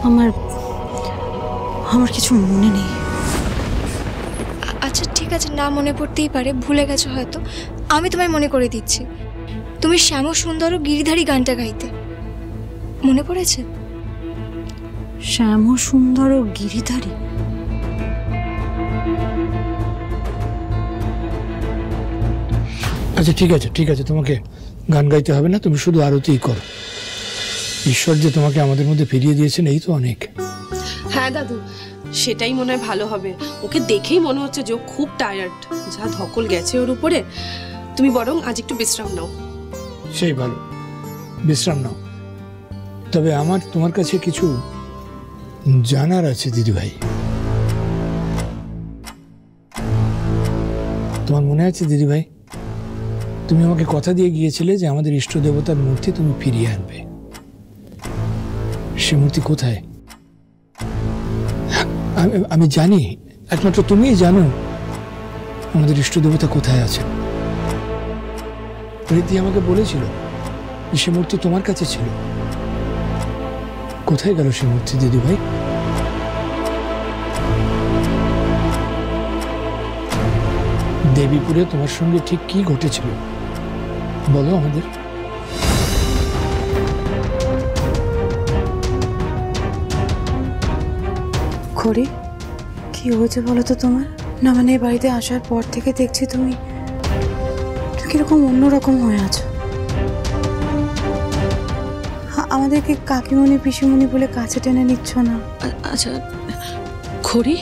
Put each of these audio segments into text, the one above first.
আমার আমার কিছু মনে নেই। আচ্ছা ঠিক আছে, না মনে পড়তেই পারে, ভুলে গেছো হয়তো। আমি তোমায় মনে করে দিচ্ছি, তুমি শ্যাম সুন্দর ও গিরিধারী গানটা গাইতে, মনে পড়েছে? শ্যাম সুন্দর ও গিরিধারী? আচ্ছা ঠিক আছে ঠিক আছে, তোমাকে গান গাইতে হবে না, তুমি শুধু আরতিই করো। ঈশ্বর যে তোমাকে আমাদের মধ্যে ফিরিয়ে দিয়েছেন এই তো অনেক। হ্যাঁ দাদু, সেটাই মনে হয় ভালো হবে। ওকে দেখেই মনে হচ্ছে যে ও খুব টায়ার্ড, যা ধকল গেছে ওর উপরে। তুমি বরং আজ একটু বিশ্রাম নাও। সেই ভালো, বিশ্রাম নাও। তবে আমার তোমার কাছে কিছু জানার আছে দিদিভাই। তোমার মনে আছে দিদিভাই, তুমি আমাকে কথা দিয়ে গিয়েছিলে যে আমাদের ইষ্ট দেবতার মূর্তি তুমি ফিরিয়ে আনবে। সে মূর্তি কোথায়? আমি জানি, একমাত্র তুমিই জানো আমাদের ইষ্ট দেবতা কোথায় আছে। রীতি আমাকে বলেছিল যে সে মূর্তি তোমার কাছে ছিল। কোথায় গেল সে মূর্তি দিদিভাই? দেবীপুরে তোমার সঙ্গে ঠিক কি ঘটেছিল বলো আমাদের। খড়ি, কি হয়েছে বলো তো তোমার? না মানে এই বাড়িতে আসার পর থেকে দেখছি তুমি কিরকম অন্যরকম হয়ে আছো। আমাদেরকে কাকিমণি পিসিমণি বলে কাছে টেনে নিচ্ছ না? আচ্ছা খড়ি,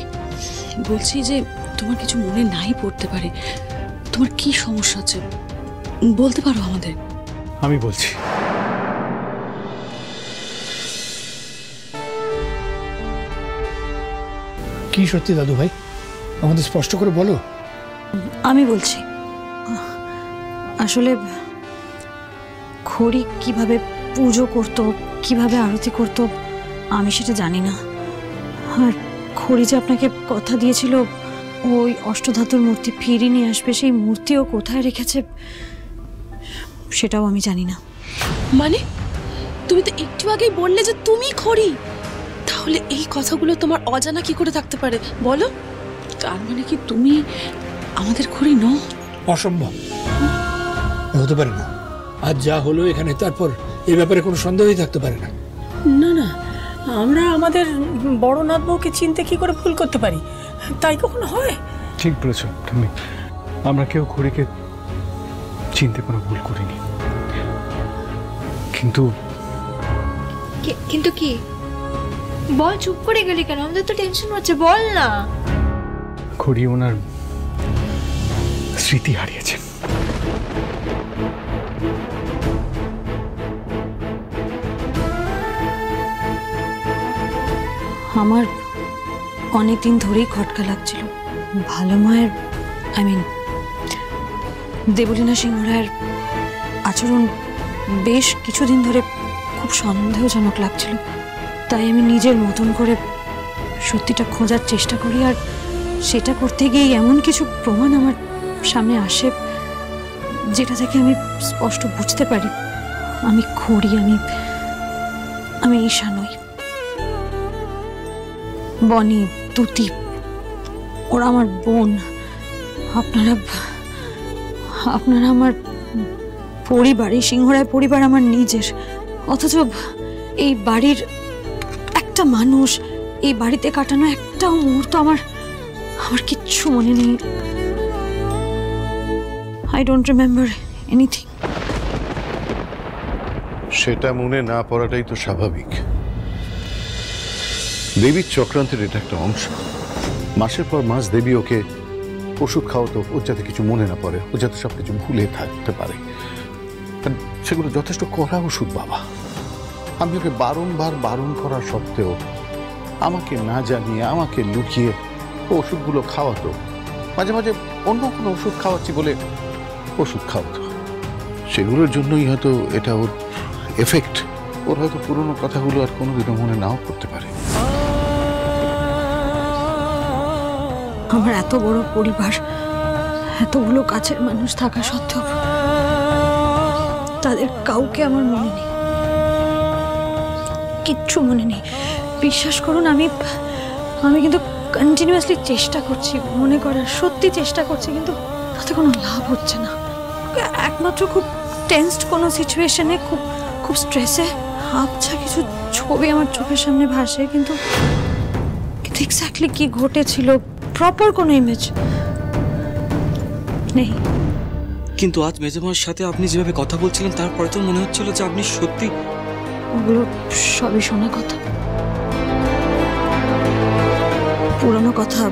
বলছি যে তোমার কিছু মনে নাই পড়তে পারে, তোমার কি সমস্যা আছে বলতে পারো আমাদের? আমি বলছি। কি সত্যি দাদু ভাই, আমাদের স্পষ্ট করে বলো। আমি বলছি, আসলে খড়ি কিভাবে পুজো করতো, কিভাবে আরতি করতো আমি সেটা জানি না। আর খড়ি যে আপনাকে কথা দিয়েছিল ওই অষ্টধাতুর মূর্তি ফিরিয়ে নিয়ে আসবে, সেই মূর্তিও কোথায় রেখেছে সেটাও আমি জানি না। মানে তুমি তো একটু আগেই বললে যে তুমি খড়ি, তাহলে এই কথাগুলো তোমার অজানা কি করে থাকতে পারে বলো? তার মানে কি তুমি আমাদের খড়ি নও? অসম্ভব, হতে পারে না। আজ যা হলো এখানে, তারপর এই ব্যাপারে কোনো সন্দেহই থাকতে পারে না। না না, আমরা আমাদের বড় নাথ বউকে চিনতে কি করে ভুল করতে পারি? তাই কখনো হয়? ঠিক বলেছ তুমি, আমরা কেউ খড়িকে চিনতে কোনো ভুল করিনি। কিন্তু কিন্তু কি বল, চুপ করে গেলি কেন? আমাদের তো টেনশন হচ্ছে, বল না। খড়ি ওনার স্মৃতি হারিয়েছেন। আমার অনেকদিন ধরেই খটকা লাগছিল। ভালো মায়ের দেবলীনা সিংহ রায়ের আচরণ বেশ কিছুদিন ধরে খুব সন্দেহজনক লাগছিল। তাই আমি নিজের মতন করে সত্যিটা খোঁজার চেষ্টা করি, আর সেটা করতে গিয়ে এমন কিছু প্রমাণ আমার সামনে আসে যেটা থেকে আমি স্পষ্ট বুঝতে পারি আমি খড়ি, আমি ঈশা নই। বনি, তুতি ওরা আমার বোন, আপনারা আমার পরিবারই, সিংহরায় পরিবার আমার নিজের। অথচ এই বাড়ির একটা মানুষ, এই বাড়িতে কাটানো একটা মুহূর্ত আমার কিচ্ছু মনে নেই। I don't remember anything. সেটা মনে না পড়াটাই তো স্বাভাবিক। দেবীর চক্রান্তের এটা একটা অংশ। মাসের পর মাস দেবী ওকে ওষুধ খাওয়াতো, ওর যাতে কিছু মনে না পড়ে, ও যাতে সবকিছু ভুলে থাকতে পারে। সেগুলো যথেষ্ট কড়া ওষুধ বাবা। আমি ওকে বারংবার বারণ করার সত্ত্বেও আমাকে না জানিয়ে, আমাকে লুকিয়ে ওষুধগুলো খাওয়াতো। মাঝে মাঝে অন্য কোনো ওষুধ খাওয়াচ্ছি বলে ওষুধ খাওয়াতো। সেগুলোর জন্যই হয়তো এটা ওর এফেক্ট। ওর হয়তো পুরোনো কথাগুলো আর কোনোদিনও মনে নাও করতে পারে। আমার এত বড় পরিবার, এতগুলো কাছের মানুষ থাকা সত্ত্বেও তাদের কাউকে আমার মনে নেই, কিচ্ছু মনে নেই। বিশ্বাস করুন, আমি কিন্তু কন্টিনিউয়াসলি চেষ্টা করছি মনে করার, সত্যি চেষ্টা করছি, কিন্তু তাতে কোনো লাভ হচ্ছে না। একমাত্র খুব টেন্সড কোনো সিচুয়েশনে, খুব স্ট্রেসে আবছা কিছু ছবি আমার চোখের সামনে ভাসে, কিন্তু এক্স্যাক্টলি কি ঘটেছিল প্রপার কোনো ইমেজ নেই। কিন্তু আজ মেজমার সাথে আপনি যেভাবে কথা বলছিলেন তারপরে তো মনে হচ্ছিল যে আপনি সত্যি। ওগুলো সবই শোনা কথা, পুরনো কথা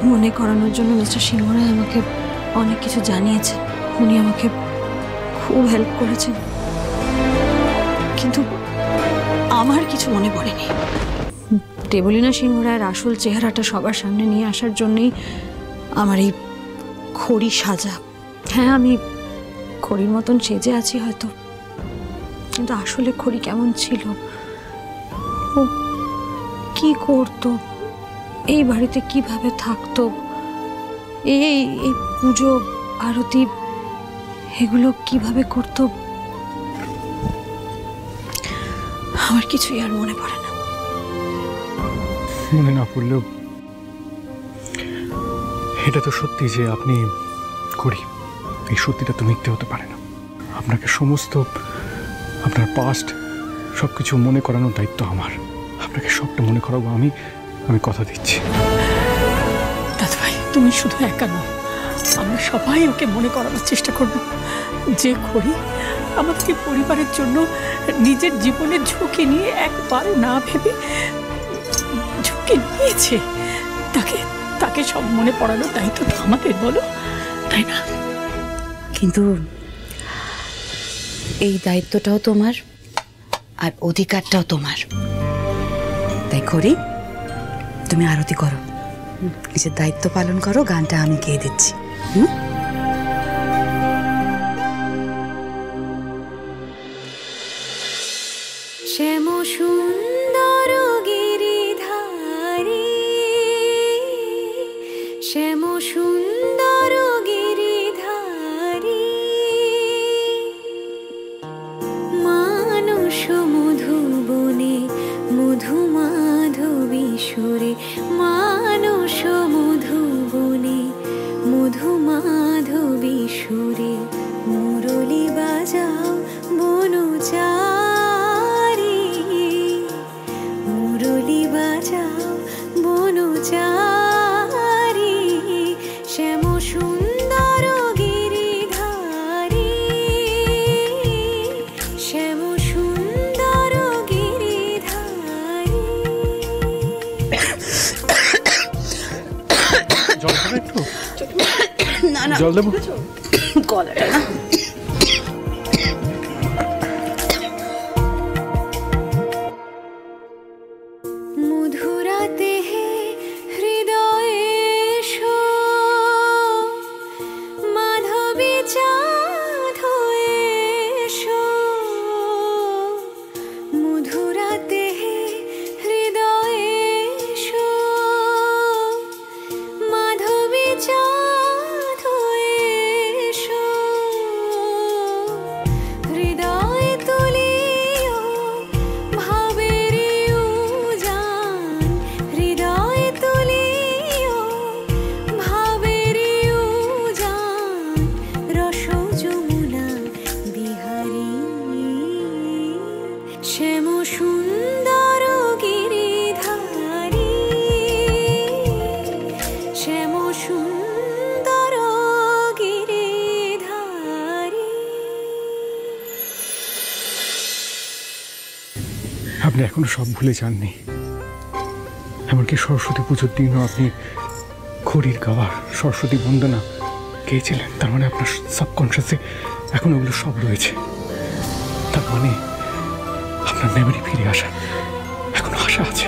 মনে করানোর জন্য মিস্টার সিংহ রায় আমাকে অনেক কিছু জানিয়েছেন। উনি আমাকে খুব হেল্প করেছেন, কিন্তু আমার কিছু মনে পড়েনি। দেবলীনা সিংহ রায়ের আসল চেহারাটা সবার সামনে নিয়ে আসার জন্যই আমার এই খড়ি সাজা। হ্যাঁ, আমি খড়ির মতন সেজে আছি হয়তো, কিন্তু আসলে খড়ি কেমন ছিল, ও কি করতো, এই বাড়িতে কিভাবে থাকতো, এই পুজো আরতি এগুলো কিভাবে করতো, আমার কিছুই আর মনে পড়ে না। মনে না পড়লেও এটা তো সত্যি যে আপনি করি, এই সত্যিটা তো মিথ্যে হতে পারে না। আপনাকে সমস্ত আপনার পাস্ট সব কিছু মনে করানোর দায়িত্ব আমার। আপনাকে সবটা মনে করাবো আমি, কথা দিচ্ছি। দাদা ভাই, তুমি শুধু একা নও, আমরা সবাই ওকে মনে করানোর চেষ্টা করব যে করি আমাদের পরিবারের জন্য নিজের জীবনের ঝুঁকি নিয়ে একবারও না ভেবে ঝুঁকি নিয়েছে, তাকে সব মনে পড়ানোর দায়িত্ব তো আমাদের, বলো, তাই না? কিন্তু এই দায়িত্বটাও তোমার আর অধিকারটাও তোমার। তাই করি, তুমি আরতি করো, নিজের দায়িত্ব পালন করো, গানটা আমি গেয়ে দিচ্ছি। শ্যাম সুন্দর গিরিধারী, শ্যাম সুন্দর গিরিধারী, মানস মধুবনে মধু মাধবী সুরে, মানস মধুবনে মধু মাধবী সুরে, মুরলী বাজাও বনচারী, মুরলী বাজাও বনচারী, শ্যাম সুন্দর গিরিধারী, শ্যাম সুন্দর গিরিধারী। জল দেবো একটু? না, জল দেবো? গলাটা না। মধুরাতে হৃদয়ে এসো, মাধবী চাঁদ হয়ে এসো, মধুরাতে হৃদয়ে এসো, মাধবী চাঁদ হয়ে এসো, হৃদয় তুলিও ভাবের উজান, হৃদয় তুলিও ভাবের উজান, রস যমুনা বিহারী, শ্যাম সুন্দর গিরিধারী, শ্যাম সুন্দর গিরিধারী। আপনি এখনো সব ভুলে যাননি। এমনকি সরস্বতী পুজোর দিনও আপনি খড়ির গাওয়ার সরস্বতী বন্দনা গেয়েছিলেন। তার মানে আপনার সাবকনশিয়াসে এখন ওগুলো সব রয়েছে। তার মানে আপনার মেমোরি ফিরে আসার এখনো আশা আছে।